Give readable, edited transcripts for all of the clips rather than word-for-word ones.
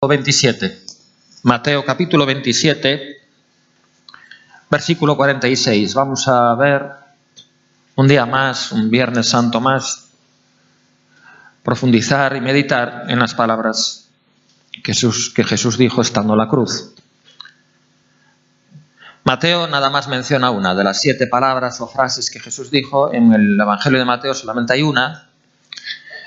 27. Mateo capítulo 27, versículo 46. Vamos a ver un día más, un Viernes Santo más, profundizar y meditar en las palabras que Jesús dijo estando en la cruz. Mateo nada más menciona una de las 7 palabras o frases que Jesús dijo. En el Evangelio de Mateo solamente hay una.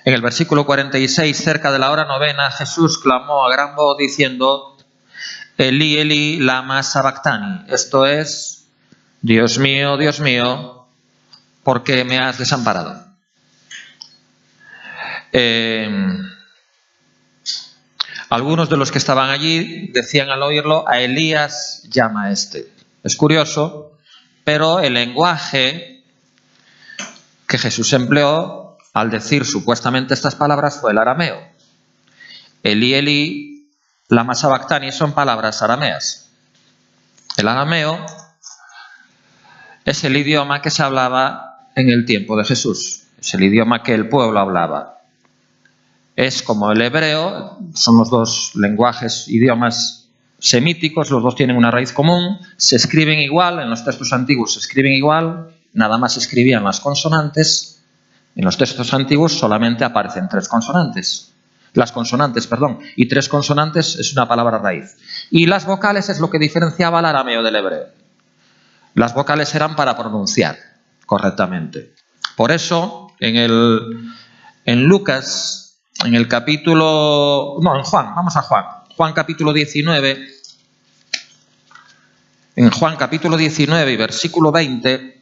En el versículo 46, cerca de la hora novena, Jesús clamó a gran voz diciendo: Elí, Elí, lama sabactani. Esto es: Dios mío, ¿por qué me has desamparado? Algunos de los que estaban allí decían al oírlo: a Elías llama a este. Es curioso, pero el lenguaje que Jesús empleó al decir supuestamente estas palabras fue el arameo. Elí, Elí, lama sabactani son palabras arameas. El arameo es el idioma que se hablaba en el tiempo de Jesús. Es el idioma que el pueblo hablaba. Es como el hebreo, son los dos lenguajes, idiomas semíticos, los dos tienen una raíz común, se escriben igual, en los textos antiguos se escriben igual, nada más se escribían las consonantes. En los textos antiguos solamente aparecen 3 consonantes. Las consonantes, y 3 consonantes es una palabra raíz. Y las vocales es lo que diferenciaba al arameo del hebreo. Las vocales eran para pronunciar correctamente. Por eso, en Lucas, en el capítulo... No, en Juan, vamos a Juan. Juan capítulo 19. En Juan capítulo 19 y versículo 20...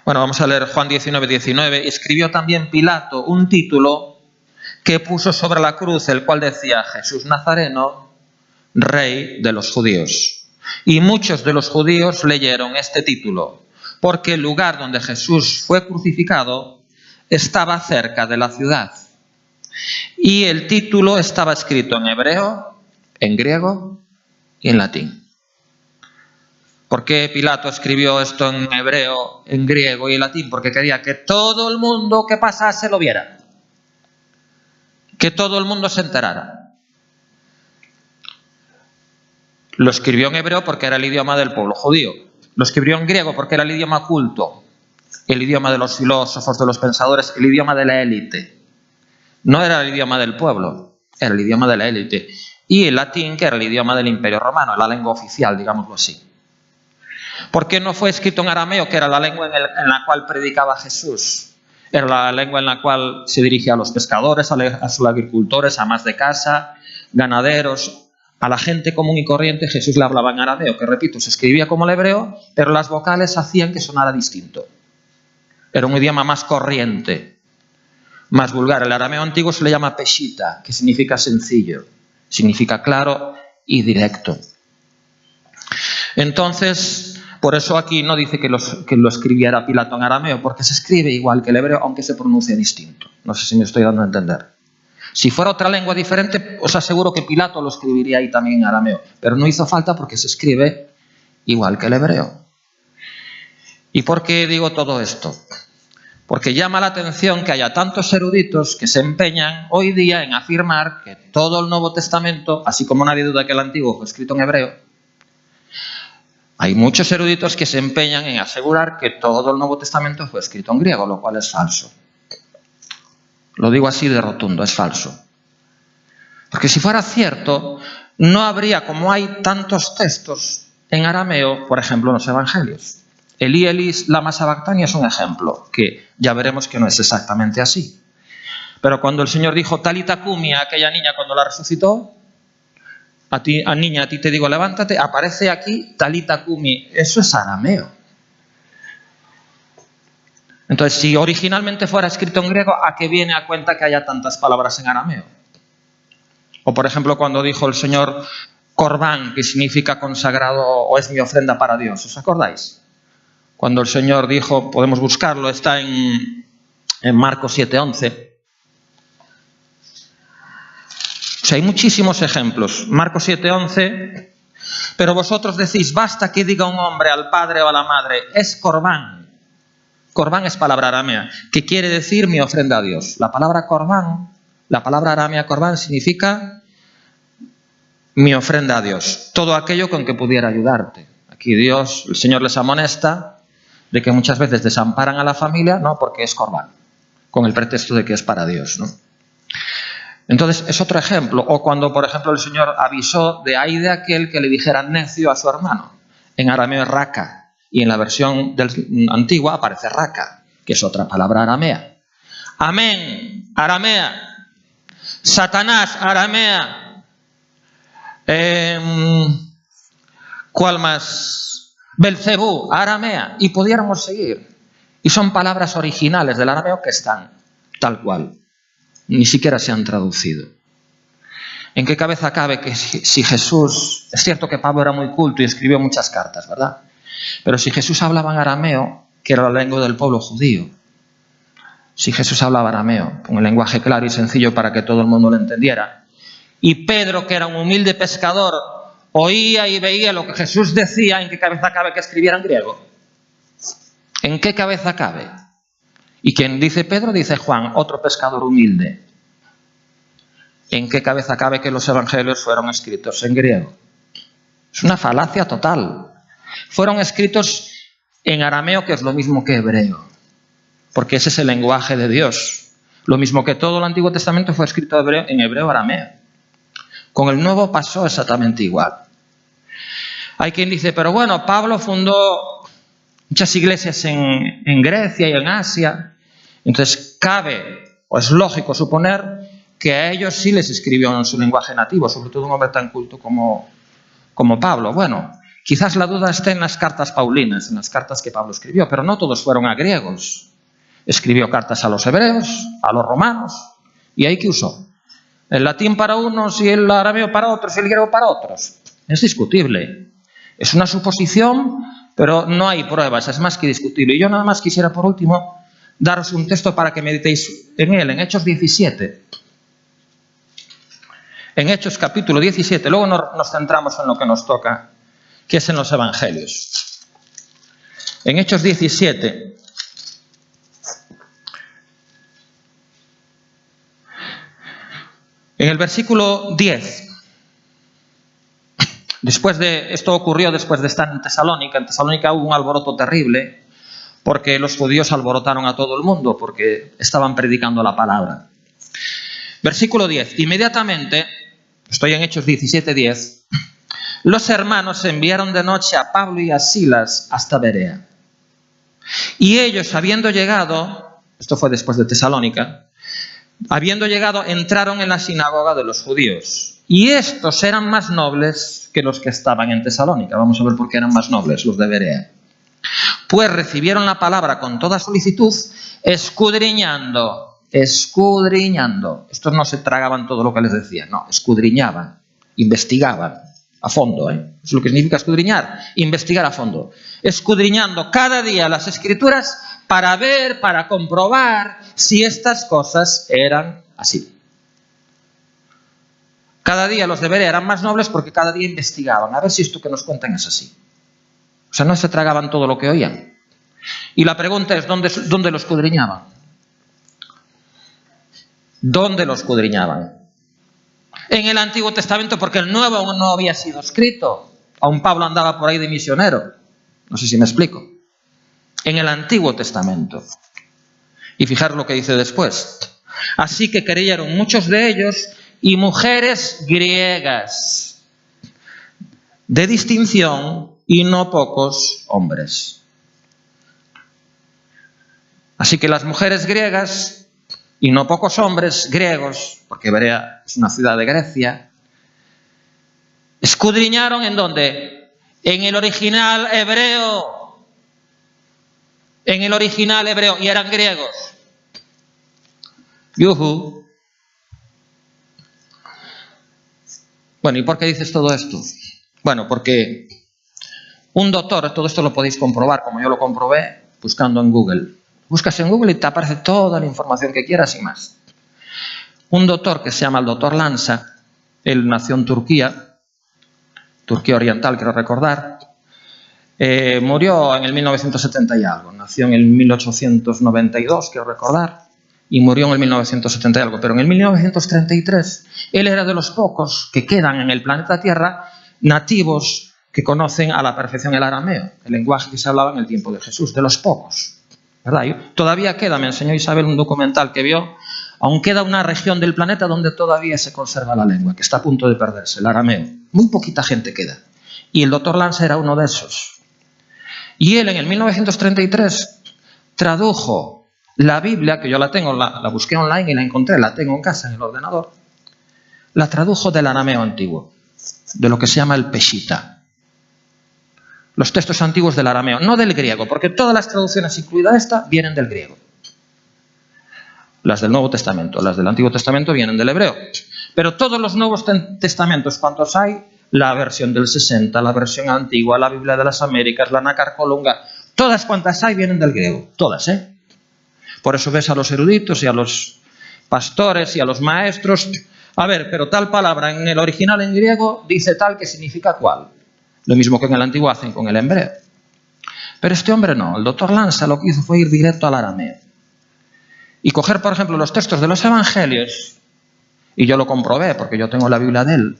Bueno, vamos a leer Juan 19:19. Escribió también Pilato un título que puso sobre la cruz, el cual decía: Jesús Nazareno, Rey de los judíos. Y muchos de los judíos leyeron este título, porque el lugar donde Jesús fue crucificado estaba cerca de la ciudad. Y el título estaba escrito en hebreo, en griego y en latín. ¿Por qué Pilato escribió esto en hebreo, en griego y en latín? Porque quería que todo el mundo que pasase lo viera. Que todo el mundo se enterara. Lo escribió en hebreo porque era el idioma del pueblo judío. Lo escribió en griego porque era el idioma culto. El idioma de los filósofos, de los pensadores, el idioma de la élite. No era el idioma del pueblo, era el idioma de la élite. Y el latín, que era el idioma del Imperio Romano, la lengua oficial, digámoslo así. ¿Por qué no fue escrito en arameo, que era la lengua en la cual predicaba Jesús? Era la lengua en la cual se dirigía a los pescadores, a los agricultores, amas de casa, ganaderos, a la gente común y corriente. Jesús le hablaba en arameo, que repito, se escribía como el hebreo, pero las vocales hacían que sonara distinto. Era un idioma más corriente, más vulgar. El arameo antiguo se le llama peshita, que significa sencillo, significa claro y directo. Entonces, por eso aquí no dice que lo escribiera Pilato en arameo, porque se escribe igual que el hebreo, aunque se pronuncia distinto. No sé si me estoy dando a entender. Si fuera otra lengua diferente, os aseguro que Pilato lo escribiría ahí también en arameo, pero no hizo falta porque se escribe igual que el hebreo. ¿Y por qué digo todo esto? Porque llama la atención que haya tantos eruditos que se empeñan hoy día en afirmar que todo el Nuevo Testamento, así como nadie duda que el Antiguo fue escrito en hebreo, hay muchos eruditos que se empeñan en asegurar que todo el Nuevo Testamento fue escrito en griego, lo cual es falso. Lo digo así de rotundo, es falso. Porque si fuera cierto, no habría, como hay tantos textos en arameo, por ejemplo, en los Evangelios. Elí, Elí, lama sabactani es un ejemplo, que ya veremos que no es exactamente así. Pero cuando el Señor dijo talita cumi a aquella niña cuando la resucitó, niña, a ti te digo levántate, aparece aquí talita cumi, eso es arameo. Entonces, si originalmente fuera escrito en griego, ¿a qué viene a cuenta que haya tantas palabras en arameo? O por ejemplo, cuando dijo el Señor corbán, que significa consagrado o es mi ofrenda para Dios, ¿os acordáis? Cuando el Señor dijo, podemos buscarlo, está en Marcos 7:11. O sea, hay muchísimos ejemplos. Marcos 7:11. Pero vosotros decís, basta que diga un hombre al padre o a la madre, es corbán. Corbán es palabra aramea, que quiere decir mi ofrenda a Dios. La palabra corbán, la palabra aramea corbán significa mi ofrenda a Dios. Todo aquello con que pudiera ayudarte. Aquí Dios, el Señor les amonesta de que muchas veces desamparan a la familia, no porque es corbán, con el pretexto de que es para Dios, ¿no? Entonces, es otro ejemplo. O cuando, por ejemplo, el Señor avisó de ay de aquel que le dijera necio a su hermano. En arameo es raka. Y en la versión antigua aparece raka, que es otra palabra aramea. Amén, aramea. Satanás, aramea. ¿Cuál más? Belcebú, aramea. Y pudiéramos seguir. Y son palabras originales del arameo que están tal cual. Ni siquiera se han traducido. ¿En qué cabeza cabe que si Jesús... Es cierto que Pablo era muy culto y escribió muchas cartas, ¿verdad? Pero si Jesús hablaba en arameo, que era la lengua del pueblo judío, si Jesús hablaba arameo, con el lenguaje claro y sencillo para que todo el mundo lo entendiera, y Pedro, que era un humilde pescador, oía y veía lo que Jesús decía, ¿en qué cabeza cabe que escribiera en griego? ¿En qué cabeza cabe? Y quien dice Pedro, dice Juan, otro pescador humilde. ¿En qué cabeza cabe que los evangelios fueron escritos en griego? Es una falacia total. Fueron escritos en arameo, que es lo mismo que hebreo, porque ese es el lenguaje de Dios. Lo mismo que todo el Antiguo Testamento fue escrito en hebreo arameo. Con el Nuevo pasó exactamente igual. Hay quien dice, pero bueno, Pablo fundó muchas iglesias en Grecia y en Asia, entonces cabe, o es lógico suponer, que a ellos sí les escribió en su lenguaje nativo, sobre todo un hombre tan culto como Pablo. Bueno, quizás la duda esté en las cartas paulinas, en las cartas que Pablo escribió, pero no todos fueron a griegos. Escribió cartas a los hebreos, a los romanos, y ahí que usó. El latín para unos y el arameo para otros y el griego para otros. Es discutible. Es una suposición, pero no hay pruebas, es más que discutible. Y yo nada más quisiera, por último, daros un texto para que meditéis en él, en Hechos 17. En Hechos capítulo 17, luego nos centramos en lo que nos toca, que es en los evangelios. En Hechos 17, en el versículo 10, esto ocurrió después de estar en Tesalónica. En Tesalónica hubo un alboroto terrible, porque los judíos alborotaron a todo el mundo, porque estaban predicando la palabra. Versículo 10, inmediatamente, estoy en Hechos 17, 10, los hermanos enviaron de noche a Pablo y a Silas hasta Berea. Y ellos, habiendo llegado, esto fue después de Tesalónica, habiendo llegado, entraron en la sinagoga de los judíos. Y estos eran más nobles que los que estaban en Tesalónica. Vamos a ver por qué eran más nobles los de Berea. Pues recibieron la palabra con toda solicitud, escudriñando. Estos no se tragaban todo lo que les decía, no, escudriñaban, investigaban a fondo, Es lo que significa escudriñar, investigar a fondo. Escudriñando cada día las Escrituras para ver, para comprobar si estas cosas eran así. Cada día los de Berea eran más nobles porque cada día investigaban, a ver si esto que nos cuentan es así. O sea, no se tragaban todo lo que oían. Y la pregunta es, ¿dónde lo escudriñaban? ¿Dónde lo escudriñaban? En el Antiguo Testamento, porque el Nuevo aún no había sido escrito. Aún Pablo andaba por ahí de misionero. No sé si me explico. En el Antiguo Testamento. Y fijaros lo que dice después. Así que creyeron muchos de ellos y mujeres griegas de distinción y no pocos hombres. Así que las mujeres griegas y no pocos hombres griegos, porque Berea es una ciudad de Grecia, escudriñaron ¿en dónde? En el original hebreo. En el original hebreo, y eran griegos. Yuhu. Bueno, ¿y por qué dices todo esto? Bueno, porque un doctor, todo esto lo podéis comprobar, como yo lo comprobé, buscando en Google. Buscas en Google y te aparece toda la información que quieras y más. Un doctor que se llama el doctor Lanza, él nació en Turquía Oriental, quiero recordar, Murió en el 1970 y algo, nació en el 1892, quiero recordar, y murió en el 1970 y algo, pero en el 1933 él era de los pocos que quedan en el planeta Tierra nativos que conocen a la perfección el arameo, el lenguaje que se hablaba en el tiempo de Jesús, de los pocos, ¿verdad? Todavía queda, me enseñó Isabel un documental que vio, aún queda una región del planeta donde todavía se conserva la lengua, que está a punto de perderse, el arameo. Muy poquita gente queda. Y el doctor Lanza era uno de esos. Y él en el 1933 tradujo la Biblia, que yo la tengo, la busqué online y la encontré, la tengo en casa en el ordenador, la tradujo del arameo antiguo, de lo que se llama el Peshita. Los textos antiguos del arameo, no del griego, porque todas las traducciones, incluida esta, vienen del griego. Las del Nuevo Testamento, las del Antiguo Testamento vienen del hebreo. Pero todos los Nuevos Testamentos, ¿cuántos hay? La versión del 60, la versión antigua, la Biblia de las Américas, la Nácar Colunga, todas cuantas hay vienen del griego, todas, ¿eh? Por eso ves a los eruditos y a los pastores y a los maestros, a ver, pero tal palabra en el original en griego dice tal que significa cual. Lo mismo que en el antiguo hacen con el hebreo. Pero este hombre no, el doctor Lanza lo que hizo fue ir directo al arameo. Y coger, por ejemplo, los textos de los evangelios, y yo lo comprobé porque yo tengo la Biblia de él.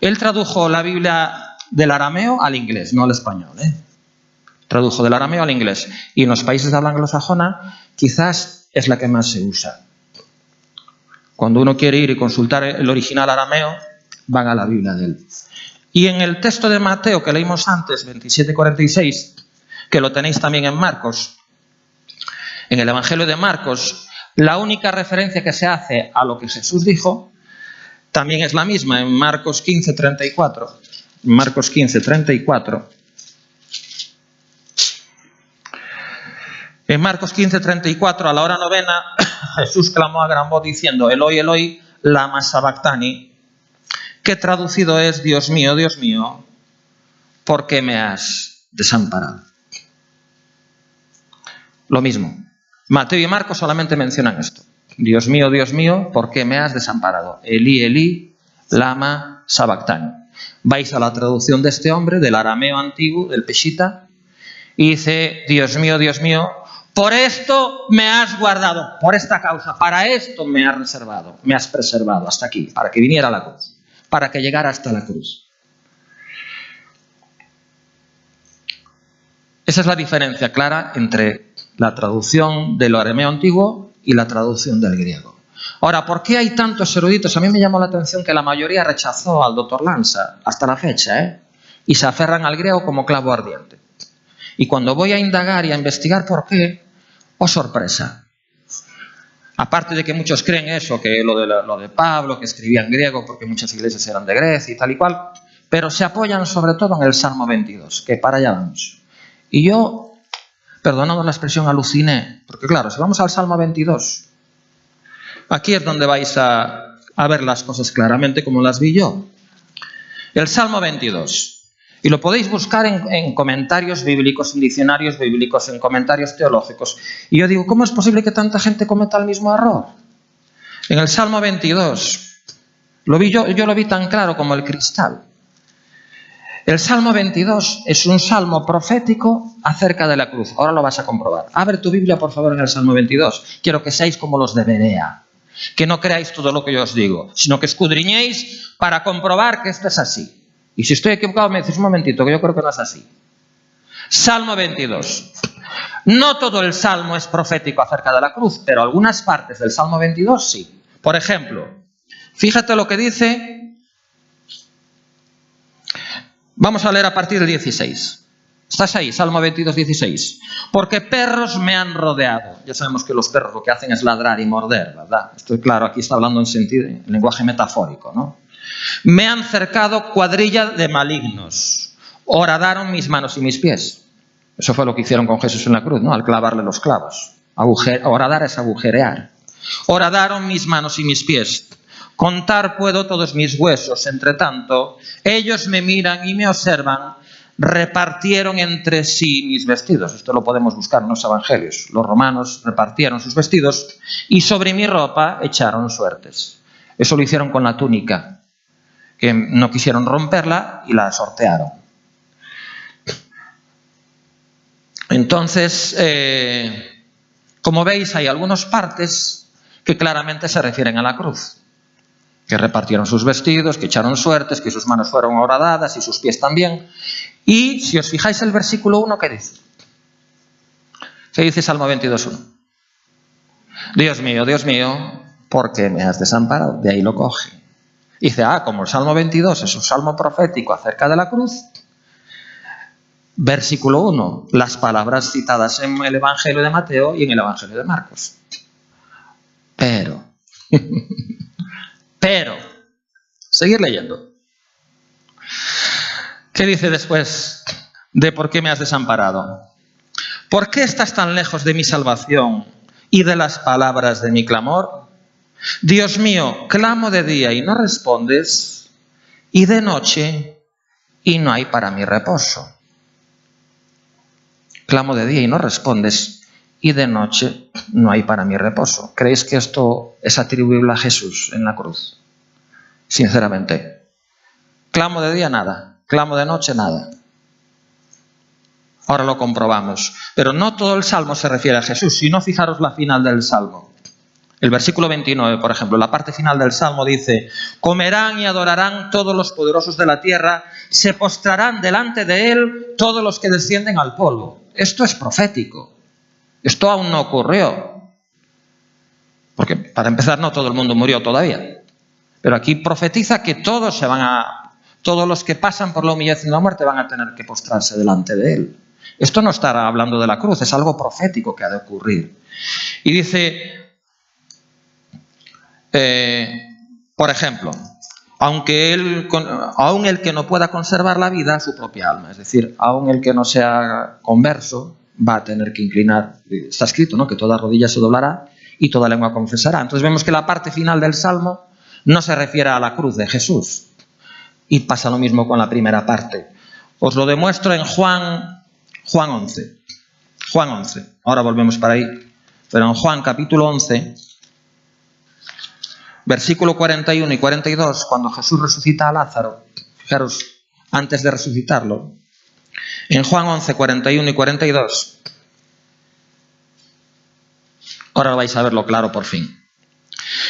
Él tradujo la Biblia del arameo al inglés, no al español, ¿eh? Tradujo del arameo al inglés. Y en los países de habla anglosajona quizás es la que más se usa. Cuando uno quiere ir y consultar el original arameo, van a la Biblia de él. Y en el texto de Mateo que leímos antes, 27:46, que lo tenéis también en Marcos, en el Evangelio de Marcos, la única referencia que se hace a lo que Jesús dijo también es la misma en Marcos 15:34. Marcos 15:34. En Marcos 15:34, a la hora novena, Jesús clamó a gran voz diciendo: Eloi, Eloi, lama sabactani, que traducido es: Dios mío, ¿por qué me has desamparado? Lo mismo. Mateo y Marcos solamente mencionan esto. Dios mío, ¿por qué me has desamparado? Elí, Elí, lama sabactani. Vais a la traducción de este hombre, del arameo antiguo, del Peshita, y dice: Dios mío, por esto me has guardado, por esta causa, para esto me has reservado, me has preservado hasta aquí, para que viniera la cruz, para que llegara hasta la cruz. Esa es la diferencia clara entre la traducción del arameo antiguo y la traducción del griego. Ahora, ¿por qué hay tantos eruditos? A mí me llamó la atención que la mayoría rechazó al doctor Lanza, hasta la fecha, y se aferran al griego como clavo ardiente. Y cuando voy a indagar y a investigar por qué, oh sorpresa. Aparte de que muchos creen eso, que lo de Pablo, que escribía en griego porque muchas iglesias eran de Grecia y tal y cual, pero se apoyan sobre todo en el Salmo 22, que para allá vamos. Y yo, perdonando la expresión, aluciné, porque claro, si vamos al Salmo 22, aquí es donde vais a ver las cosas claramente como las vi yo. El Salmo 22. Y lo podéis buscar en comentarios bíblicos, en diccionarios bíblicos, en comentarios teológicos. Y yo digo, ¿cómo es posible que tanta gente cometa el mismo error? En el Salmo 22, yo lo vi tan claro como el cristal. El Salmo 22 es un salmo profético acerca de la cruz. Ahora lo vas a comprobar. Abre tu Biblia, por favor, en el Salmo 22. Quiero que seáis como los de Berea. Que no creáis todo lo que yo os digo, sino que escudriñéis para comprobar que esto es así. Y si estoy equivocado, me decís un momentito, que yo creo que no es así. Salmo 22. No todo el salmo es profético acerca de la cruz, pero algunas partes del Salmo 22 sí. Por ejemplo, fíjate lo que dice. Vamos a leer a partir del 16. ¿Estás ahí? Salmo 22, 16. Porque perros me han rodeado. Ya sabemos que los perros lo que hacen es ladrar y morder, ¿verdad? Estoy claro, aquí está hablando en lenguaje metafórico, ¿no? Me han cercado cuadrilla de malignos. Horadaron mis manos y mis pies. Eso fue lo que hicieron con Jesús en la cruz, ¿no? Al clavarle los clavos. Horadar es agujerear. Horadaron mis manos y mis pies. Contar puedo todos mis huesos. Entre tanto, ellos me miran y me observan. Repartieron entre sí mis vestidos. Esto lo podemos buscar en los evangelios. Los romanos repartieron sus vestidos y sobre mi ropa echaron suertes. Eso lo hicieron con la túnica, que no quisieron romperla y la sortearon. Entonces, como veis, hay algunas partes que claramente se refieren a la cruz. Que repartieron sus vestidos, que echaron suertes, que sus manos fueron horadadas y sus pies también. Y si os fijáis el versículo 1, ¿qué dice? ¿Qué dice Salmo 22.1? Dios mío, ¿por qué me has desamparado? De ahí lo coge. Dice, como el Salmo 22 es un salmo profético acerca de la cruz, versículo 1, las palabras citadas en el Evangelio de Mateo y en el Evangelio de Marcos. Pero, seguir leyendo. ¿Qué dice después de por qué me has desamparado? ¿Por qué estás tan lejos de mi salvación y de las palabras de mi clamor? Dios mío, clamo de día y no respondes, y de noche y no hay para mí reposo. Clamo de día y no respondes, y de noche no hay para mí reposo. ¿Creéis que esto es atribuible a Jesús en la cruz? Sinceramente. Clamo de día, nada. Clamo de noche, nada. Ahora lo comprobamos. Pero no todo el Salmo se refiere a Jesús, sino fijaros la final del Salmo. El versículo 29, por ejemplo, la parte final del Salmo dice: comerán y adorarán todos los poderosos de la tierra, se postrarán delante de él todos los que descienden al polvo. Esto es profético. Esto aún no ocurrió. Porque, para empezar, no todo el mundo murió todavía. Pero aquí profetiza que todos los que pasan por la humillación y la muerte van a tener que postrarse delante de él. Esto no está hablando de la cruz, es algo profético que ha de ocurrir. Y dice, por ejemplo, aun el que no pueda conservar la vida, su propia alma, es decir, aun el que no sea converso, va a tener que inclinar. Está escrito, ¿no?, que toda rodilla se doblará y toda lengua confesará. Entonces vemos que la parte final del Salmo no se refiere a la cruz de Jesús. Y pasa lo mismo con la primera parte. Os lo demuestro en Juan 11. Juan 11. Ahora volvemos para ahí. Pero en Juan capítulo 11, versículo 41 y 42, cuando Jesús resucita a Lázaro, fijaros, antes de resucitarlo, en Juan 11, 41 y 42, ahora vais a verlo claro por fin.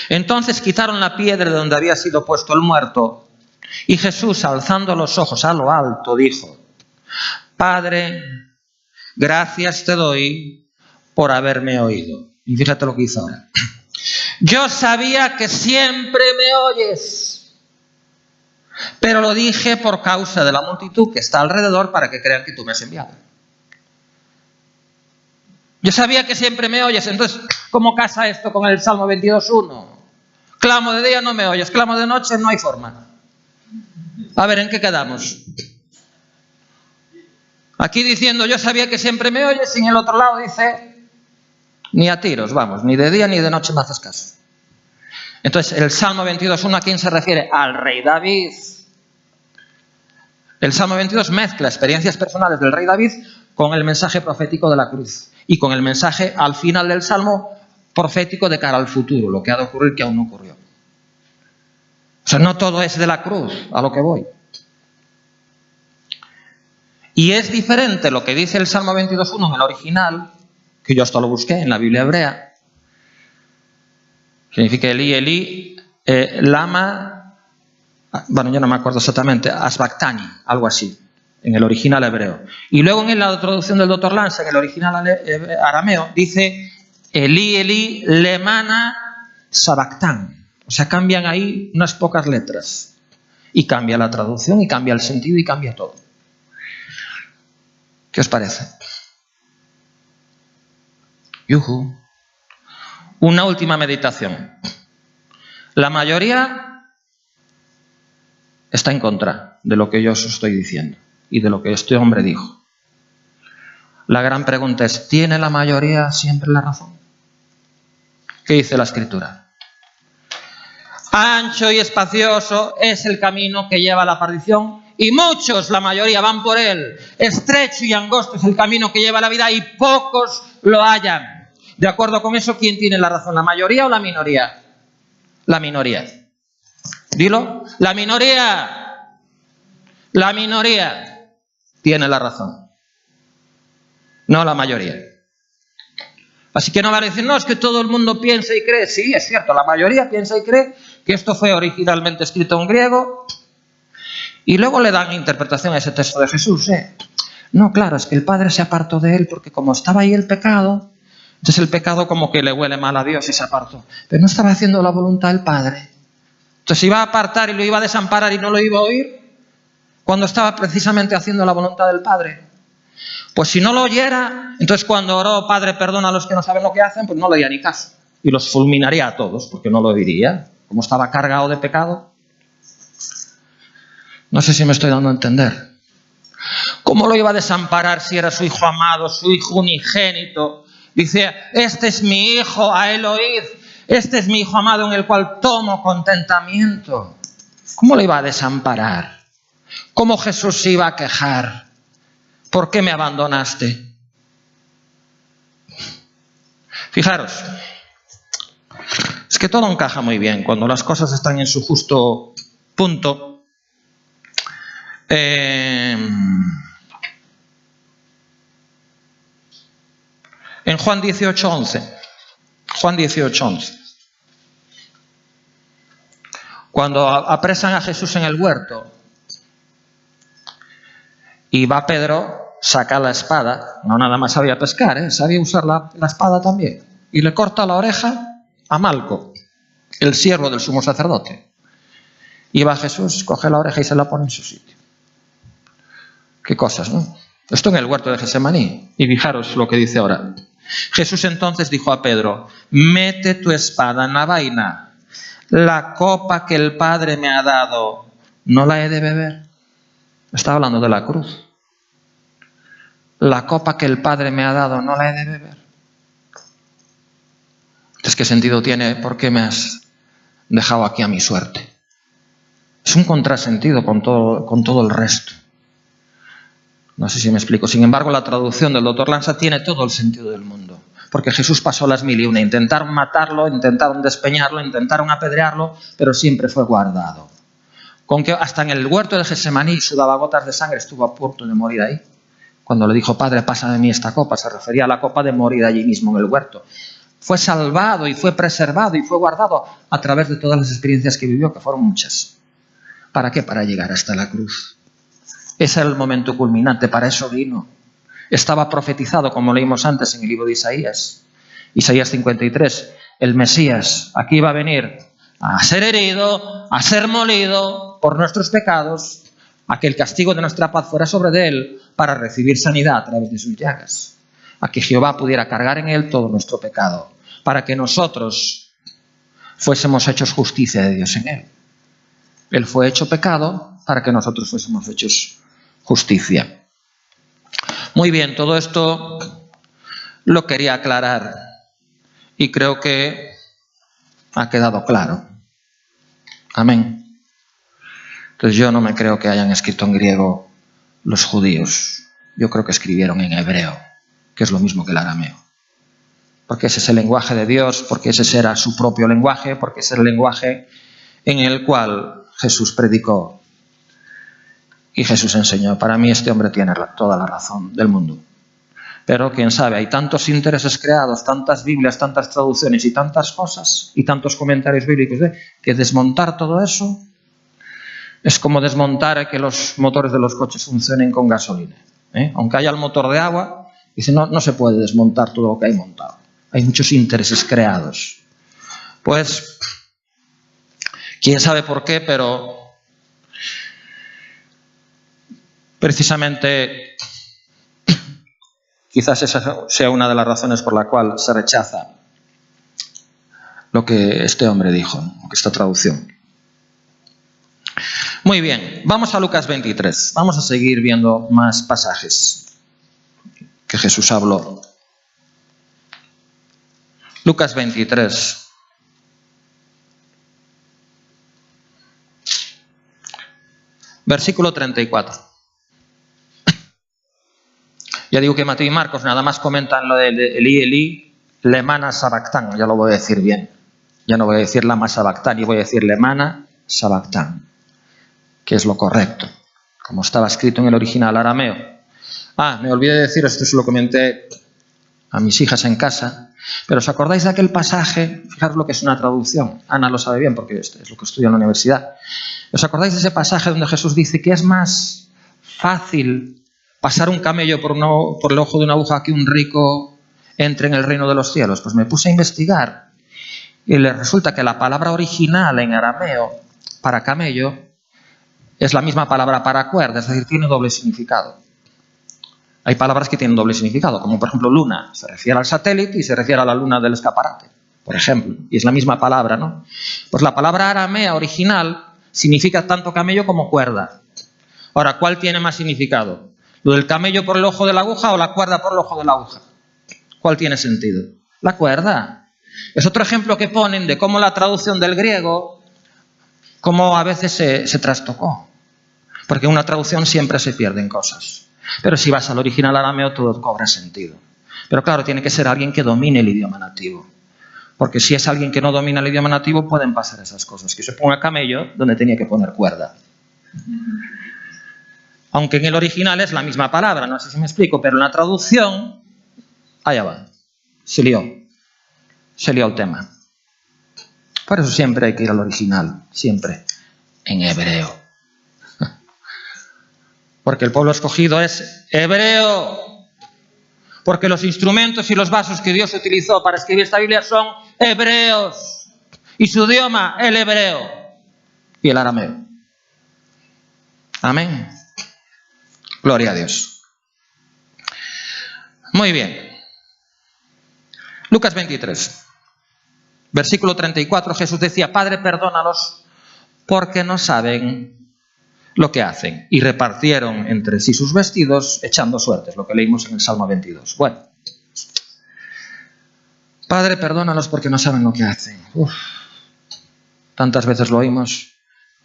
Entonces quitaron la piedra de donde había sido puesto el muerto, y Jesús, alzando los ojos a lo alto, dijo: Padre, gracias te doy por haberme oído. Y fíjate lo que hizo ahora. Yo sabía que siempre me oyes, pero lo dije por causa de la multitud que está alrededor, para que crean que tú me has enviado. Yo sabía que siempre me oyes. Entonces, ¿cómo casa esto con el Salmo 22.1? Clamo de día, no me oyes. Clamo de noche, no hay forma. A ver, ¿en qué quedamos? Aquí diciendo, yo sabía que siempre me oyes, y en el otro lado dice, ni a tiros, vamos, ni de día ni de noche me haces caso. Entonces, el Salmo 22.1, ¿a quién se refiere? Al rey David. El Salmo 22 mezcla experiencias personales del rey David con el mensaje profético de la cruz y con el mensaje al final del Salmo profético de cara al futuro, lo que ha de ocurrir que aún no ocurrió. O sea, no todo es de la cruz, a lo que voy. Y es diferente lo que dice el Salmo 22.1 en el original, que yo hasta lo busqué en la Biblia hebrea. Significa Elí, Elí, lama, bueno, yo no me acuerdo exactamente, asbactani, algo así, en el original hebreo. Y luego en la traducción del Dr. Lance, en el original arameo, dice Elí, Elí, lemana, sabactán. O sea, cambian ahí unas pocas letras. Y cambia la traducción, y cambia el sentido, y cambia todo. ¿Qué os parece? ¡Yujú! Una última meditación. La mayoría está en contra de lo que yo os estoy diciendo y de lo que este hombre dijo. La gran pregunta es, ¿tiene la mayoría siempre la razón? ¿Qué dice la Escritura? Ancho y espacioso es el camino que lleva a la perdición, y muchos, la mayoría, van por él. Estrecho y angosto es el camino que lleva a la vida, y pocos lo hallan. De acuerdo con eso, ¿quién tiene la razón? ¿La mayoría o la minoría? La minoría. Dilo. La minoría. La minoría tiene la razón. no la mayoría. Así que no van a decir, no, es que todo el mundo piensa y cree. Sí, es cierto, la mayoría piensa y cree que esto fue originalmente escrito en griego y luego le dan interpretación a ese texto de Jesús. No, claro, es que el Padre se apartó de él porque como estaba ahí el pecado, entonces el pecado como que le huele mal a Dios y se apartó. Pero no estaba haciendo la voluntad del Padre. Entonces iba a apartar y lo iba a desamparar y no lo iba a oír cuando estaba precisamente haciendo la voluntad del Padre. Pues si no lo oyera, entonces cuando oró, Padre, perdona a los que no saben lo que hacen, pues no le haría ni caso. Y los fulminaría a todos, porque no lo oiría. Como estaba cargado de pecado. No sé si me estoy dando a entender. ¿Cómo lo iba a desamparar si era su hijo amado, su hijo unigénito? Dice, este es mi hijo, a él oíd. Este es mi hijo amado en el cual tomo contentamiento. ¿Cómo lo iba a desamparar? ¿Cómo Jesús se iba a quejar? ¿Por qué me abandonaste? Fijaros, es que todo encaja muy bien cuando las cosas están en su justo punto. En Juan 18:11, Juan 18:11, cuando apresan a Jesús en el huerto y va Pedro, saca la espada, no nada más sabía pescar, sabía usar la espada también, y le corta la oreja a Malco, el siervo del sumo sacerdote. Y va Jesús, coge la oreja y se la pone en su sitio. Qué cosas, ¿no? Esto en el huerto de Getsemaní. Y fijaros lo que dice ahora. Jesús entonces dijo a Pedro, mete tu espada en la vaina. La copa que el Padre me ha dado, ¿no la he de beber? Está hablando de la cruz. La copa que el Padre me ha dado, ¿no la he de beber? Entonces, ¿qué sentido tiene? ¿Por qué me has dejado aquí a mi suerte? Es un contrasentido con todo el resto. No sé si me explico. Sin embargo, la traducción del Dr. Lanza tiene todo el sentido del mundo. Porque Jesús pasó las 1001. Intentaron matarlo, intentaron despeñarlo, intentaron apedrearlo, pero siempre fue guardado. Con que hasta en el huerto de Getsemaní sudaba gotas de sangre, estuvo a punto de morir ahí. Cuando le dijo, Padre, pasa de mí esta copa, se refería a la copa de morir allí mismo en el huerto. Fue salvado y fue preservado y fue guardado a través de todas las experiencias que vivió, que fueron muchas. ¿Para qué? Para llegar hasta la cruz. Ese era el momento culminante, para eso vino. Estaba profetizado, como leímos antes en el libro de Isaías. Isaías 53, el Mesías, aquí iba a venir a ser herido, a ser molido por nuestros pecados, a que el castigo de nuestra paz fuera sobre él, para recibir sanidad a través de sus llagas, a que Jehová pudiera cargar en él todo nuestro pecado, para que nosotros fuésemos hechos justicia de Dios en él. Él fue hecho pecado para que nosotros fuésemos hechos justicia. Muy bien, todo esto lo quería aclarar y creo que ha quedado claro. Amén. Entonces yo no me creo que hayan escrito en griego los judíos. Yo creo que escribieron en hebreo, que es lo mismo que el arameo. Porque ese es el lenguaje de Dios, porque ese era su propio lenguaje, porque ese es el lenguaje en el cual Jesús predicó y Jesús enseñó. Para mí este hombre tiene toda la razón del mundo. Pero quién sabe, hay tantos intereses creados, tantas Biblias, tantas traducciones y tantas cosas y tantos comentarios bíblicos que desmontar todo eso es como desmontar que los motores de los coches funcionen con gasolina. Aunque haya el motor de agua, dice, no se puede desmontar todo lo que hay montado. Hay muchos intereses creados. Pues, quién sabe por qué, pero precisamente quizás esa sea una de las razones por la cual se rechaza lo que este hombre dijo, esta traducción. Muy bien, vamos a Lucas 23. Vamos a seguir viendo más pasajes que Jesús habló. Lucas 23. Versículo 34. Ya digo que Mateo y Marcos nada más comentan lo de Elí, Elí, lemana sabactán. Ya lo voy a decir bien. Ya no voy a decir lama sabactán, y voy a decir lemana sabactán, que es lo correcto, como estaba escrito en el original arameo. Me olvidé de deciros, esto se lo comenté a mis hijas en casa, pero ¿os acordáis de aquel pasaje? Fijaros lo que es una traducción. Ana lo sabe bien porque es lo que estudia en la universidad. ¿Os acordáis de ese pasaje donde Jesús dice que es más fácil pasar un camello por el ojo de una aguja que un rico entre en el reino de los cielos? Pues me puse a investigar y le resulta que la palabra original en arameo para camello es la misma palabra para cuerda, es decir, tiene doble significado. Hay palabras que tienen doble significado, como por ejemplo luna, se refiere al satélite y se refiere a la luna del escaparate, por ejemplo, y es la misma palabra, ¿no? Pues la palabra aramea original significa tanto camello como cuerda. Ahora, ¿cuál tiene más significado? ¿Lo del camello por el ojo de la aguja o la cuerda por el ojo de la aguja? ¿Cuál tiene sentido? La cuerda. Es otro ejemplo que ponen de cómo la traducción del griego, cómo a veces se trastocó. Porque en una traducción siempre se pierden cosas. Pero si vas al original arameo todo cobra sentido. Pero claro, tiene que ser alguien que domine el idioma nativo. Porque si es alguien que no domina el idioma nativo pueden pasar esas cosas. Que se ponga camello donde tenía que poner cuerda. Aunque en el original es la misma palabra, no sé si me explico, pero en la traducción, allá va, se lió el tema. Por eso siempre hay que ir al original, siempre, en hebreo. Porque el pueblo escogido es hebreo. Porque los instrumentos y los vasos que Dios utilizó para escribir esta Biblia son hebreos. Y su idioma, el hebreo y el arameo. Amén. Gloria a Dios. Muy bien. Lucas 23, versículo 34, Jesús decía: Padre, perdónalos porque no saben lo que hacen. Y repartieron entre sí sus vestidos echando suertes, lo que leímos en el Salmo 22. Bueno. Padre, perdónalos porque no saben lo que hacen. Tantas veces lo oímos,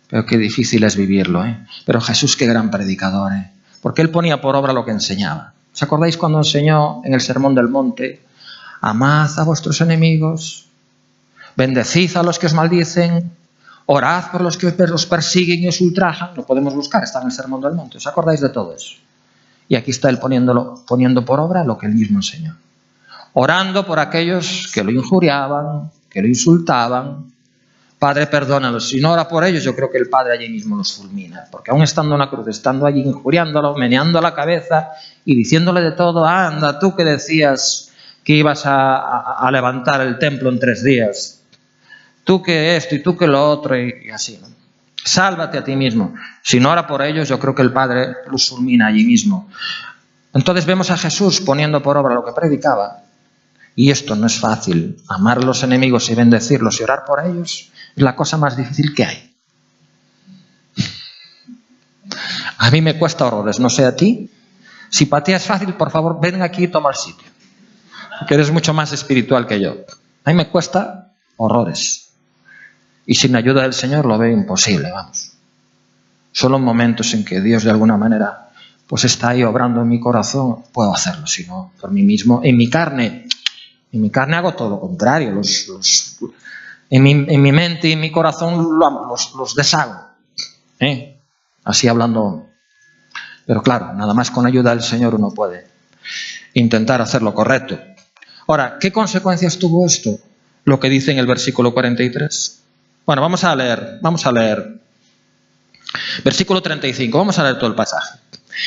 pero qué difícil es vivirlo, ¿eh? Pero Jesús, qué gran predicador, ¿eh? Porque Él ponía por obra lo que enseñaba. ¿Os acordáis cuando enseñó en el Sermón del Monte? Amad a vuestros enemigos, bendecid a los que os maldicen, orad por los que os persiguen y os ultrajan. Lo podemos buscar, está en el Sermón del Monte. ¿Os acordáis de todo eso? Y aquí está Él poniendo por obra lo que Él mismo enseñó. Orando por aquellos que lo injuriaban, que lo insultaban. Padre, perdónalos. Si no ora por ellos, yo creo que el Padre allí mismo los fulmina. Porque aún estando en la cruz, estando allí injuriándolo, meneando la cabeza y diciéndole de todo: anda, tú que decías que ibas a levantar el templo en 3 días. Tú que esto y tú que lo otro y así, ¿no? Sálvate a ti mismo. Si no ora por ellos, yo creo que el Padre los fulmina allí mismo. Entonces vemos a Jesús poniendo por obra lo que predicaba. Y esto no es fácil. Amar a los enemigos y bendecirlos y orar por ellos es la cosa más difícil que hay. A mí me cuesta horrores, no sé a ti. Si para ti es fácil, por favor, ven aquí y toma el sitio. Porque eres mucho más espiritual que yo. A mí me cuesta horrores. Y sin ayuda del Señor lo veo imposible, vamos. Solo en momentos en que Dios de alguna manera pues está ahí obrando en mi corazón, puedo hacerlo. Si no, por mí mismo, en mi carne hago todo lo contrario. En mi mente y en mi corazón los deshago. Así hablando. Pero claro, nada más con ayuda del Señor uno puede intentar hacer lo correcto. Ahora, ¿qué consecuencias tuvo esto? Lo que dice en el versículo 43. Bueno, vamos a leer. Versículo 35, vamos a leer todo el pasaje.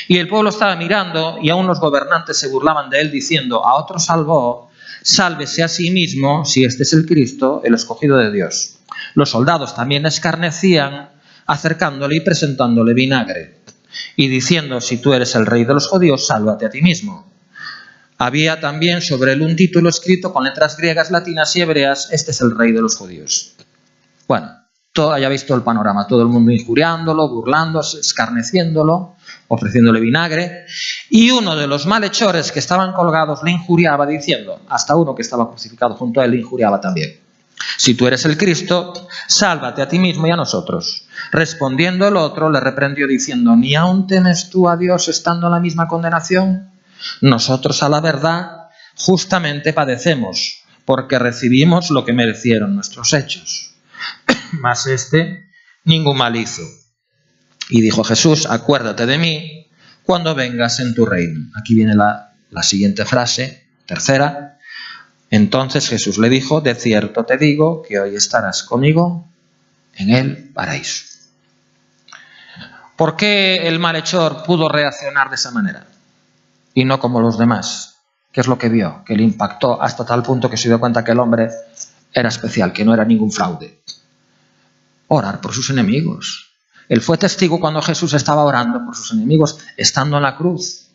Y el pueblo estaba mirando y aún los gobernantes se burlaban de él diciendo: a otro salvó, sálvese a sí mismo si este es el Cristo, el escogido de Dios. Los soldados también escarnecían acercándole y presentándole vinagre y diciendo: si tú eres el rey de los judíos, sálvate a ti mismo. Había también sobre él un título escrito con letras griegas, latinas y hebreas: este es el rey de los judíos. Bueno, ya habéis todo el panorama, todo el mundo injuriándolo, burlándose, escarneciéndolo, ofreciéndole vinagre. Y uno de los malhechores que estaban colgados le injuriaba diciendo, hasta uno que estaba crucificado junto a él le injuriaba también: si tú eres el Cristo, sálvate a ti mismo y a nosotros. Respondiendo el otro le reprendió diciendo: ¿ni aún temes tú a Dios estando en la misma condenación? Nosotros, a la verdad, justamente padecemos, porque recibimos lo que merecieron nuestros hechos. Mas este ningún mal hizo. Y dijo Jesús: acuérdate de mí cuando vengas en tu reino. Aquí viene la siguiente frase, tercera. Entonces Jesús le dijo, de cierto te digo que hoy estarás conmigo en el paraíso. ¿Por qué el malhechor pudo reaccionar de esa manera? Y no como los demás. ¿Qué es lo que vio? Que le impactó hasta tal punto que se dio cuenta que el hombre era especial, que no era ningún fraude. Orar por sus enemigos. Él fue testigo cuando Jesús estaba orando por sus enemigos, estando en la cruz.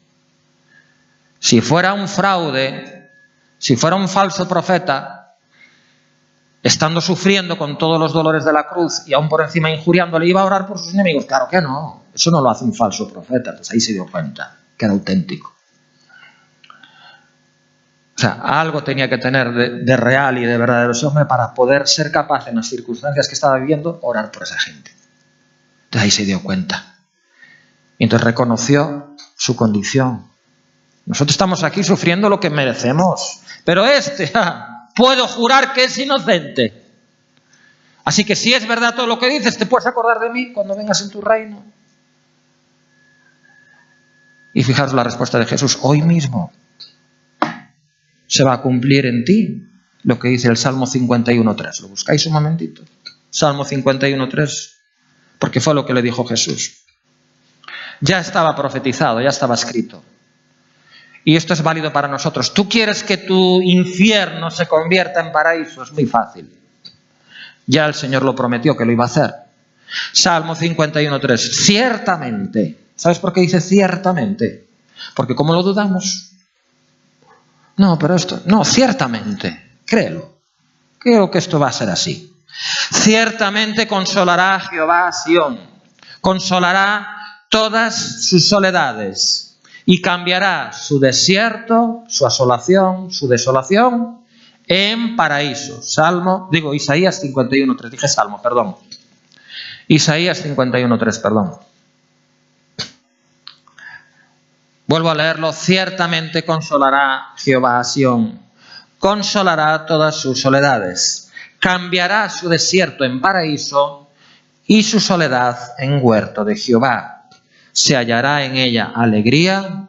Si fuera un fraude, si fuera un falso profeta, estando sufriendo con todos los dolores de la cruz y aún por encima injuriándole, ¿iba a orar por sus enemigos? Claro que no. Eso no lo hace un falso profeta. Entonces ahí se dio cuenta que era auténtico. O sea, algo tenía que tener de real y de verdadero ese hombre para poder ser capaz, en las circunstancias que estaba viviendo, orar por esa gente. Entonces ahí se dio cuenta. Y entonces reconoció su condición. Nosotros estamos aquí sufriendo lo que merecemos, pero puedo jurar que es inocente. Así que si es verdad todo lo que dices, te puedes acordar de mí cuando vengas en tu reino. Y fijaros la respuesta de Jesús, hoy mismo se va a cumplir en ti lo que dice el Salmo 51.3. ¿Lo buscáis un momentito? Salmo 51.3, porque fue lo que le dijo Jesús. Ya estaba profetizado, ya estaba escrito. Y esto es válido para nosotros. ¿Tú quieres que tu infierno se convierta en paraíso? Es muy fácil. Ya el Señor lo prometió que lo iba a hacer. Salmo 51.3. Ciertamente. ¿Sabes por qué dice ciertamente? Porque ¿cómo lo dudamos? No, pero esto... No, ciertamente. Créelo. Creo que esto va a ser así. Ciertamente consolará a Jehová a Sión. Consolará todas sus soledades. Y cambiará su desierto, su asolación, su desolación en paraíso. Isaías 51.3. Dije Salmo, perdón. Isaías 51.3, perdón. Vuelvo a leerlo. Ciertamente consolará Jehová a Sión. Consolará todas sus soledades. Cambiará su desierto en paraíso y su soledad en huerto de Jehová. Se hallará en ella alegría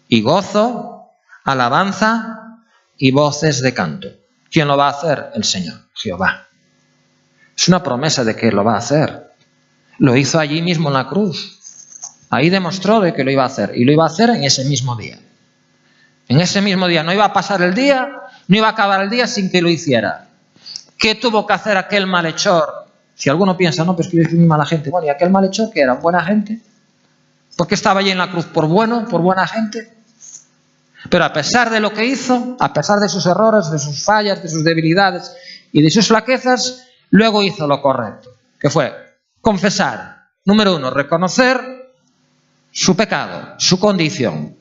y gozo, alabanza y voces de canto. ¿Quién lo va a hacer? El Señor, Jehová. Es una promesa de que lo va a hacer. Lo hizo allí mismo en la cruz. Ahí demostró de que lo iba a hacer. Y lo iba a hacer en ese mismo día. En ese mismo día. No iba a pasar el día, no iba a acabar el día sin que lo hiciera. ¿Qué tuvo que hacer aquel malhechor? Si alguno piensa, no, pues que yo soy muy mala gente. Bueno, ¿y aquel malhechor que era buena gente? ¿Por qué estaba allí en la cruz? ¿Por bueno? ¿Por buena gente? Pero a pesar de lo que hizo, a pesar de sus errores, de sus fallas, de sus debilidades y de sus flaquezas, luego hizo lo correcto, que fue confesar. Número 1, reconocer su pecado, su condición.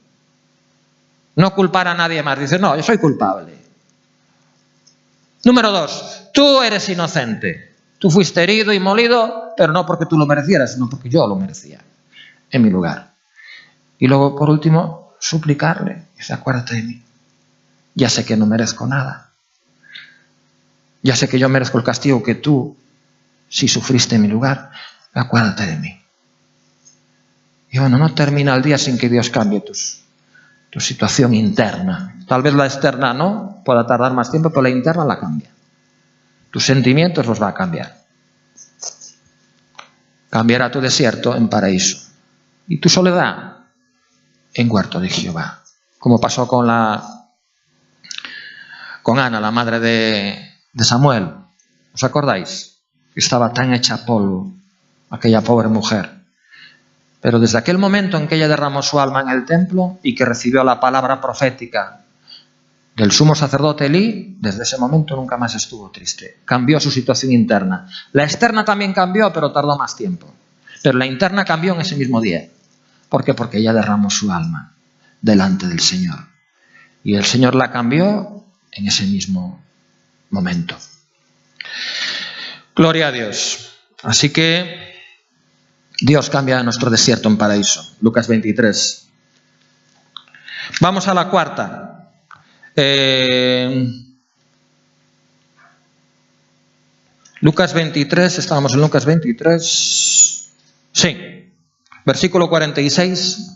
No culpar a nadie más. Dice, no, yo soy culpable. Número 2, tú eres inocente. Tú fuiste herido y molido, pero no porque tú lo merecieras, sino porque yo lo merecía en mi lugar. Y luego, por último, suplicarle. Dice, acuérdate de mí. Ya sé que no merezco nada. Ya sé que yo merezco el castigo que tú, si sufriste en mi lugar, acuérdate de mí. Y bueno, no termina el día sin que Dios cambie tu situación interna. Tal vez la externa no, pueda tardar más tiempo, pero la interna la cambia. Tus sentimientos los va a cambiar. Cambiará tu desierto en paraíso. Y tu soledad en huerto de Jehová. Como pasó con Ana, la madre de Samuel. ¿Os acordáis? Estaba tan hecha polvo aquella pobre mujer. Pero desde aquel momento en que ella derramó su alma en el templo y que recibió la palabra profética del sumo sacerdote Elí, desde ese momento nunca más estuvo triste. Cambió su situación interna. La externa también cambió, pero tardó más tiempo. Pero la interna cambió en ese mismo día. ¿Por qué? Porque ella derramó su alma delante del Señor. Y el Señor la cambió en ese mismo momento. Gloria a Dios. Así que Dios cambia nuestro desierto en paraíso. Lucas 23. Vamos a la cuarta. Lucas 23, estábamos en Lucas 23. Sí. Versículo 46.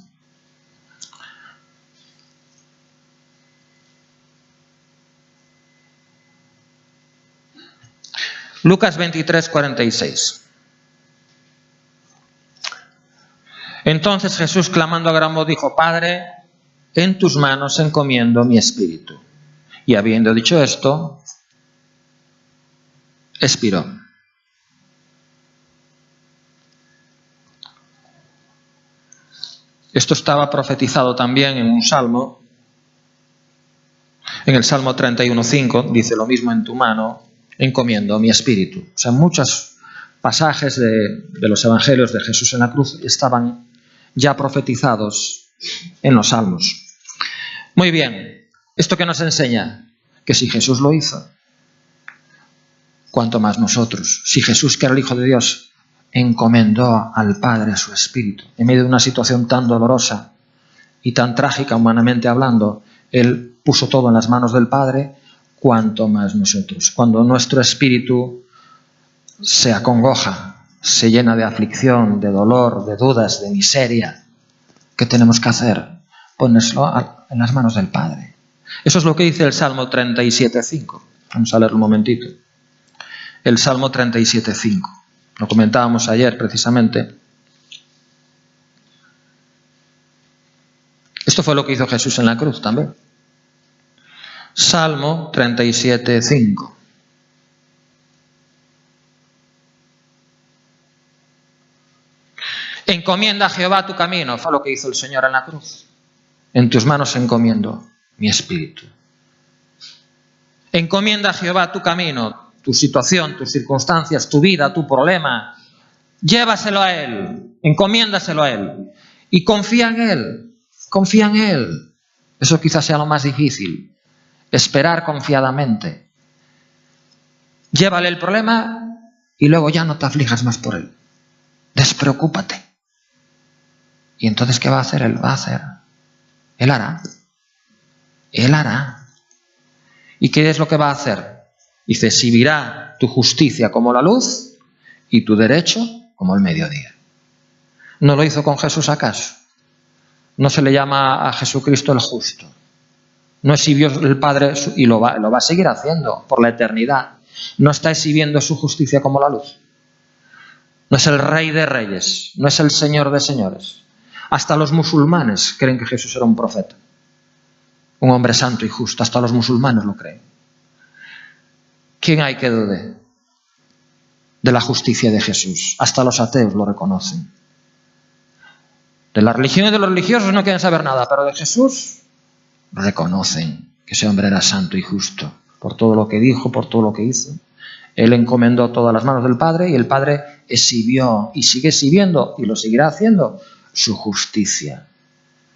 Lucas 23, 46. Entonces Jesús, clamando a gran voz, dijo: Padre, en tus manos encomiendo mi espíritu. Y habiendo dicho esto, expiró. Esto estaba profetizado también en un salmo. En el Salmo 31.5 dice: lo mismo, en tu mano encomiendo mi espíritu. O sea, muchos pasajes de los evangelios de Jesús en la cruz estaban ya profetizados en los salmos. Muy bien, ¿esto qué nos enseña? Que si Jesús lo hizo, ¿cuánto más nosotros? Si Jesús, que era el Hijo de Dios, encomendó al Padre su espíritu en medio de una situación tan dolorosa y tan trágica humanamente hablando, Él puso todo en las manos del Padre, cuánto más nosotros. Cuando nuestro espíritu se acongoja, se llena de aflicción, de dolor, de dudas, de miseria, ¿qué tenemos que hacer? Ponérselo en las manos del Padre. Eso es lo que dice el Salmo 37.5. Vamos a leerlo un momentito. El Salmo 37.5. Lo comentábamos ayer precisamente. Esto fue lo que hizo Jesús en la cruz también. Salmo 37.5. Encomienda a Jehová tu camino, fue lo que hizo el Señor en la cruz. En tus manos encomiendo mi espíritu. Encomienda a Jehová tu camino, tu situación, tus circunstancias, tu vida, tu problema. Llévaselo a Él, encomiéndaselo a Él. Y confía en Él, confía en Él. Eso quizás sea lo más difícil. Esperar confiadamente. Llévale el problema y luego ya no te aflijas más por él. Despreocúpate. ¿Y entonces qué va a hacer? Él va a hacer. Él hará. Él hará. ¿Y qué es lo que va a hacer? Dice: exhibirá tu justicia como la luz y tu derecho como el mediodía. ¿No lo hizo con Jesús acaso? ¿No se le llama a Jesucristo el justo? No exhibió el Padre, y lo va a seguir haciendo por la eternidad. No está exhibiendo su justicia como la luz. No es el Rey de Reyes, no es el Señor de Señores. Hasta los musulmanes creen que Jesús era un profeta, un hombre santo y justo. Hasta los musulmanes lo creen. ¿Quién hay que dude de la justicia de Jesús? Hasta los ateos lo reconocen. De la religión y de los religiosos no quieren saber nada, pero de Jesús reconocen que ese hombre era santo y justo por todo lo que dijo, por todo lo que hizo. Él encomendó todas las manos del Padre y el Padre exhibió y sigue exhibiendo y lo seguirá haciendo su justicia.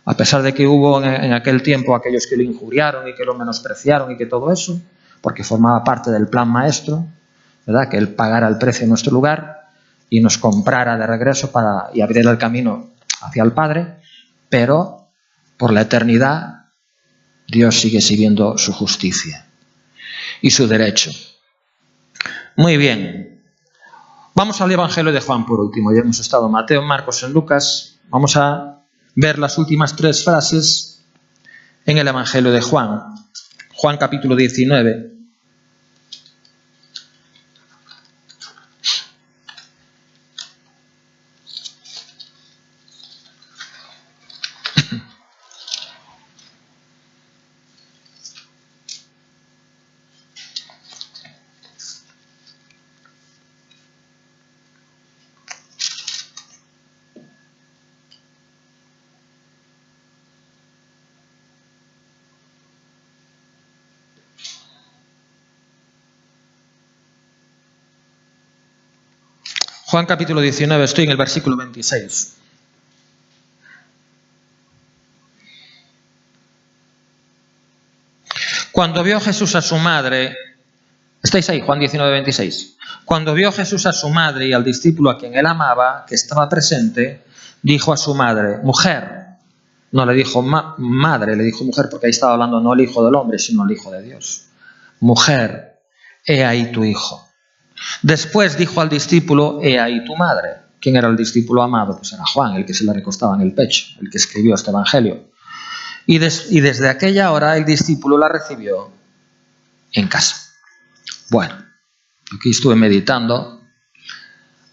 A pesar de que hubo en aquel tiempo aquellos que lo injuriaron y que lo menospreciaron y que todo eso, porque formaba parte del plan maestro, ¿verdad? Que Él pagara el precio en nuestro lugar y nos comprara de regreso y abriera el camino hacia el Padre, pero por la eternidad Dios sigue exhibiendo su justicia y su derecho. Muy bien. Vamos al Evangelio de Juan por último. Ya hemos estado en Mateo, Marcos, en Lucas. Vamos a ver las últimas 3 frases en el Evangelio de Juan. Juan capítulo 19. Juan capítulo 19, estoy en el versículo 26. Cuando vio Jesús a su madre, ¿estáis ahí? Juan 19, 26. Cuando vio Jesús a su madre y al discípulo a quien él amaba, que estaba presente, dijo a su madre: mujer. No le dijo madre, le dijo mujer, porque ahí estaba hablando no el Hijo del Hombre, sino el Hijo de Dios. Mujer, he ahí tu hijo. Después dijo al discípulo: he ahí tu madre. ¿Quién era el discípulo amado? Pues era Juan, el que se le recostaba en el pecho, el que escribió este evangelio. Y desde aquella hora el discípulo la recibió en casa. Bueno, Aquí estuve meditando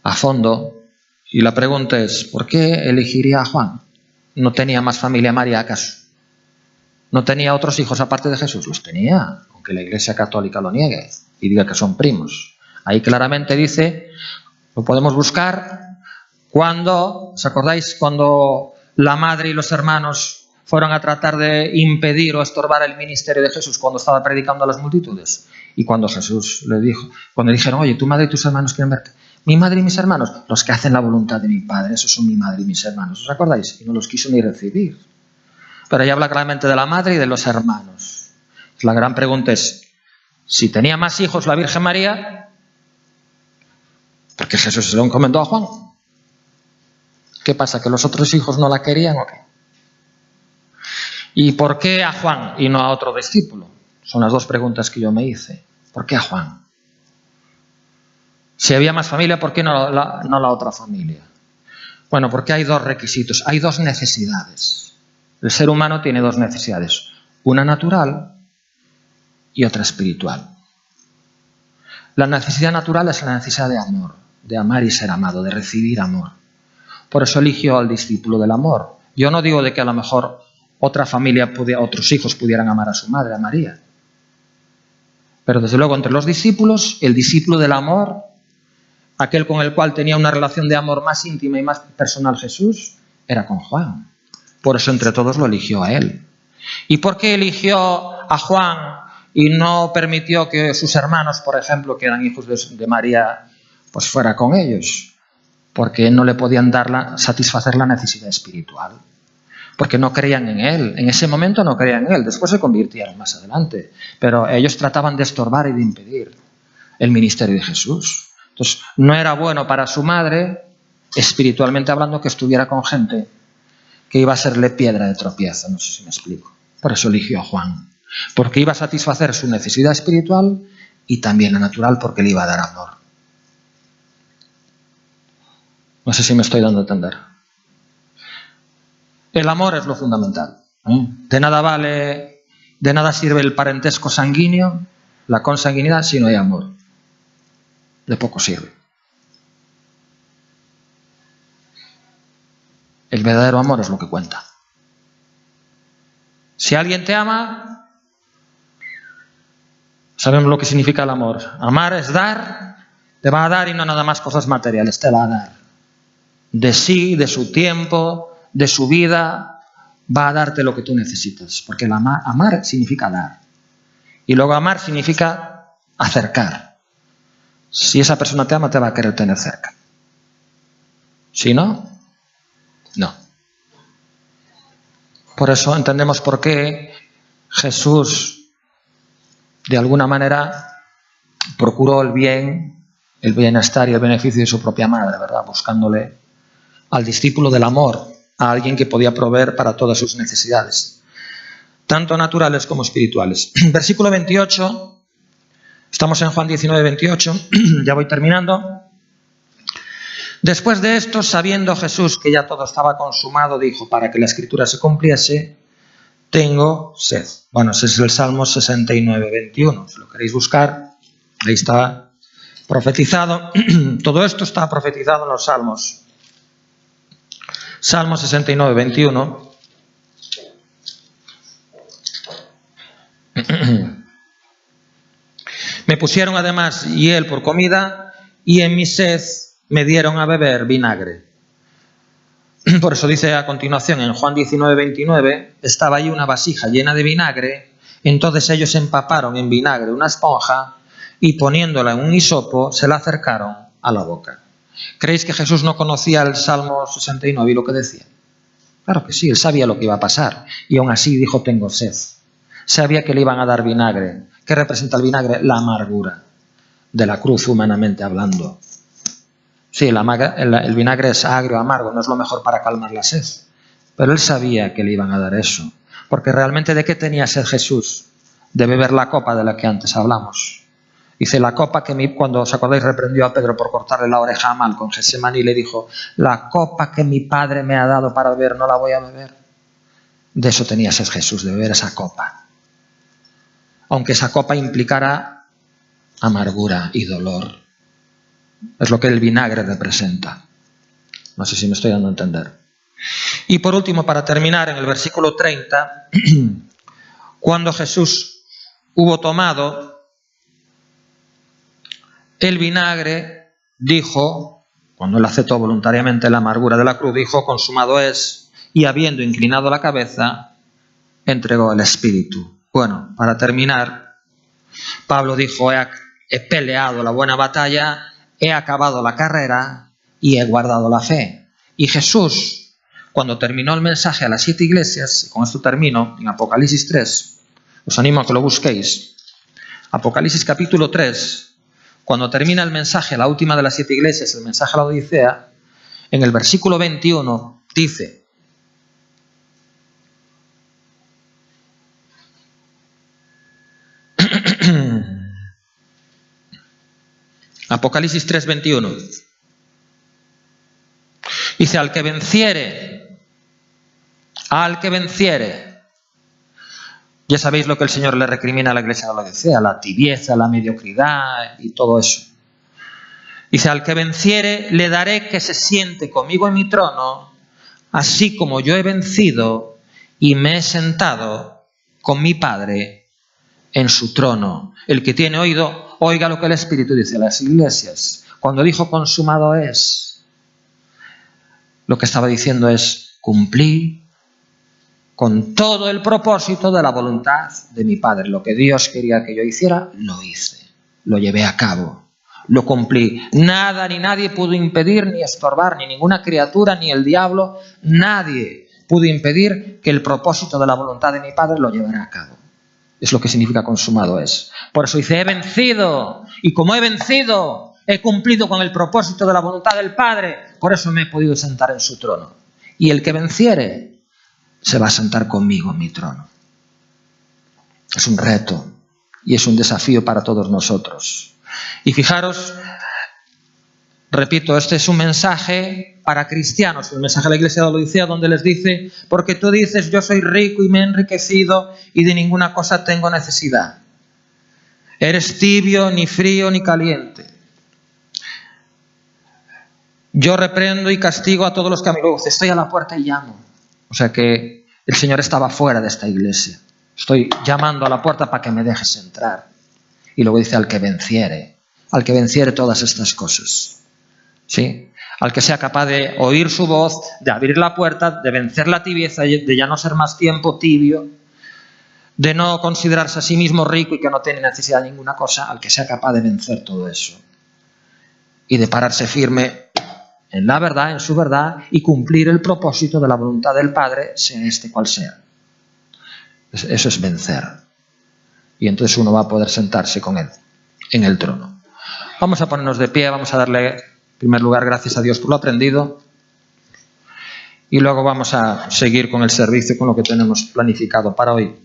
a fondo y la pregunta es, ¿por qué elegiría a Juan? ¿No tenía más familia María acaso? ¿No tenía otros hijos aparte de Jesús? Los tenía, aunque la Iglesia Católica lo niegue y diga que son primos. Ahí claramente dice, lo podemos buscar, cuando, ¿os acordáis? Cuando la madre y los hermanos fueron a tratar de impedir o estorbar el ministerio de Jesús cuando estaba predicando a las multitudes. Y cuando Jesús le dijo, cuando dijeron, oye, tu madre y tus hermanos quieren verte. Mi madre y mis hermanos, los que hacen la voluntad de mi Padre, esos son mi madre y mis hermanos. ¿Os acordáis? Y no los quiso ni recibir. Pero ella habla claramente de la madre y de los hermanos. La gran pregunta es, si tenía más hijos la Virgen María, ¿por qué Jesús se lo encomendó a Juan? ¿Qué pasa? ¿Que los otros hijos no la querían o qué? ¿Y por qué a Juan y no a otro discípulo? Son las dos preguntas que yo me hice. ¿Por qué a Juan? Si había más familia, ¿por qué no la otra familia? Bueno, porque hay dos requisitos, hay dos necesidades. El ser humano tiene dos necesidades, una natural y otra espiritual. La necesidad natural es la necesidad de amor, de amar y ser amado, de recibir amor. Por eso eligió al discípulo del amor. Yo no digo de que a lo mejor otra familia, otros hijos pudieran amar a su madre, a María. Pero desde luego entre los discípulos, el discípulo del amor, aquel con el cual tenía una relación de amor más íntima y más personal Jesús, era con Juan. Por eso entre todos lo eligió a él. ¿Y por qué eligió a Juan y no permitió que sus hermanos, por ejemplo, que eran hijos de María, pues fuera con ellos? Porque no le podían satisfacer la necesidad espiritual. Porque no creían en él. En ese momento no creían en él. Después se convirtieron más adelante. Pero ellos trataban de estorbar y de impedir el ministerio de Jesús. Entonces, no era bueno para su madre, espiritualmente hablando, que estuviera con gente que iba a serle piedra de tropiezo. No sé si me explico. Por eso eligió a Juan. Porque iba a satisfacer su necesidad espiritual y también la natural, porque le iba a dar amor. No sé si me estoy dando a entender. El amor es lo fundamental. De nada sirve el parentesco sanguíneo, la consanguinidad, si no hay amor. De poco sirve. El verdadero amor es lo que cuenta. Si alguien te ama, sabemos lo que significa el amor. Amar es dar, te va a dar y no nada más cosas materiales, te va a dar. De sí, de su tiempo, de su vida, va a darte lo que tú necesitas. Porque amar significa dar. Y luego amar significa acercar. Si esa persona te ama, te va a querer tener cerca. Si no, no. Por eso entendemos por qué Jesús, de alguna manera, procuró el bien, el bienestar y el beneficio de su propia madre, ¿verdad? Buscándole al discípulo del amor, a alguien que podía proveer para todas sus necesidades, tanto naturales como espirituales. Versículo 28, estamos en Juan 19, 28, ya voy terminando. Después de esto, sabiendo Jesús que ya todo estaba consumado, dijo, para que la Escritura se cumpliese, tengo sed. Bueno, ese es el Salmo 69, 21. Si lo queréis buscar, ahí está profetizado. Todo esto está profetizado en los Salmos. Salmo 69, 21. Me pusieron además hiel por comida y en mi sed me dieron a beber vinagre. Por eso dice a continuación en Juan 19, 29, estaba allí una vasija llena de vinagre, entonces ellos empaparon en vinagre una esponja y poniéndola en un hisopo se la acercaron a la boca. ¿Creéis que Jesús no conocía el Salmo 69 y lo que decía? Claro que sí, él sabía lo que iba a pasar y aún así dijo tengo sed. Sabía que le iban a dar vinagre. ¿Qué representa el vinagre? La amargura de la cruz, humanamente hablando. Sí, el vinagre es agrio, amargo, no es lo mejor para calmar la sed. Pero él sabía que le iban a dar eso. Porque realmente ¿de qué tenía sed Jesús? De beber la copa de la que antes hablamos. Dice, la copa que cuando os acordáis reprendió a Pedro por cortarle la oreja a Malco en Getsemaní y le dijo, la copa que mi Padre me ha dado para beber, ¿no la voy a beber? De eso tenía sed Jesús, de beber esa copa. Aunque esa copa implicara amargura y dolor. Es lo que el vinagre representa. No sé si me estoy dando a entender. Y por último, para terminar, en el versículo 30, cuando Jesús hubo tomado el vinagre, dijo, cuando él aceptó voluntariamente la amargura de la cruz, dijo, consumado es, y habiendo inclinado la cabeza, entregó el Espíritu. Bueno, para terminar, Pablo dijo, he peleado la buena batalla, he acabado la carrera y he guardado la fe. Y Jesús, cuando terminó el mensaje a las 7 iglesias, y con esto termino, en Apocalipsis 3, os animo a que lo busquéis, Apocalipsis capítulo 3, cuando termina el mensaje a la última de las 7 iglesias, el mensaje a la Odisea, en el versículo 21 dice, Apocalipsis 3, 21. Dice, al que venciere, ya sabéis lo que el Señor le recrimina a la iglesia de la Odisea, la tibieza, la mediocridad y todo eso. Dice, al que venciere, le daré que se siente conmigo en mi trono, así como yo he vencido y me he sentado con mi Padre en su trono. El que tiene oído, oiga lo que el Espíritu dice a las iglesias. Cuando dijo consumado es, lo que estaba diciendo es cumplir con todo el propósito de la voluntad de mi Padre. Lo que Dios quería que yo hiciera, lo hice, lo llevé a cabo, lo cumplí. Nada ni nadie pudo impedir ni estorbar, ni ninguna criatura, ni el diablo, nadie pudo impedir que el propósito de la voluntad de mi Padre lo llevara a cabo. Es lo que significa consumado es. Por eso dice, he vencido, y como he vencido, he cumplido con el propósito de la voluntad del Padre, por eso me he podido sentar en su trono. Y el que venciere, se va a sentar conmigo en mi trono. Es un reto y es un desafío para todos nosotros. Y fijaros, repito, este es un mensaje para cristianos, el mensaje de la iglesia de la Odisea, donde les dice, porque tú dices, yo soy rico y me he enriquecido y de ninguna cosa tengo necesidad. Eres tibio, ni frío, ni caliente. Yo reprendo y castigo a todos los que a mí luego estoy a la puerta y llamo. O sea que el Señor estaba fuera de esta iglesia. Estoy llamando a la puerta para que me dejes entrar. Y luego dice al que venciere todas estas cosas. ¿Sí? Al que sea capaz de oír su voz, de abrir la puerta, de vencer la tibieza, de ya no ser más tiempo tibio, de no considerarse a sí mismo rico y que no tiene necesidad de ninguna cosa, al que sea capaz de vencer todo eso. Y de pararse firme en la verdad, en su verdad, y cumplir el propósito de la voluntad del Padre, sea este cual sea. Eso es vencer. Y entonces uno va a poder sentarse con Él en el trono. Vamos a ponernos de pie, vamos a darle, en primer lugar, gracias a Dios por lo aprendido. Y luego vamos a seguir con el servicio, con lo que tenemos planificado para hoy.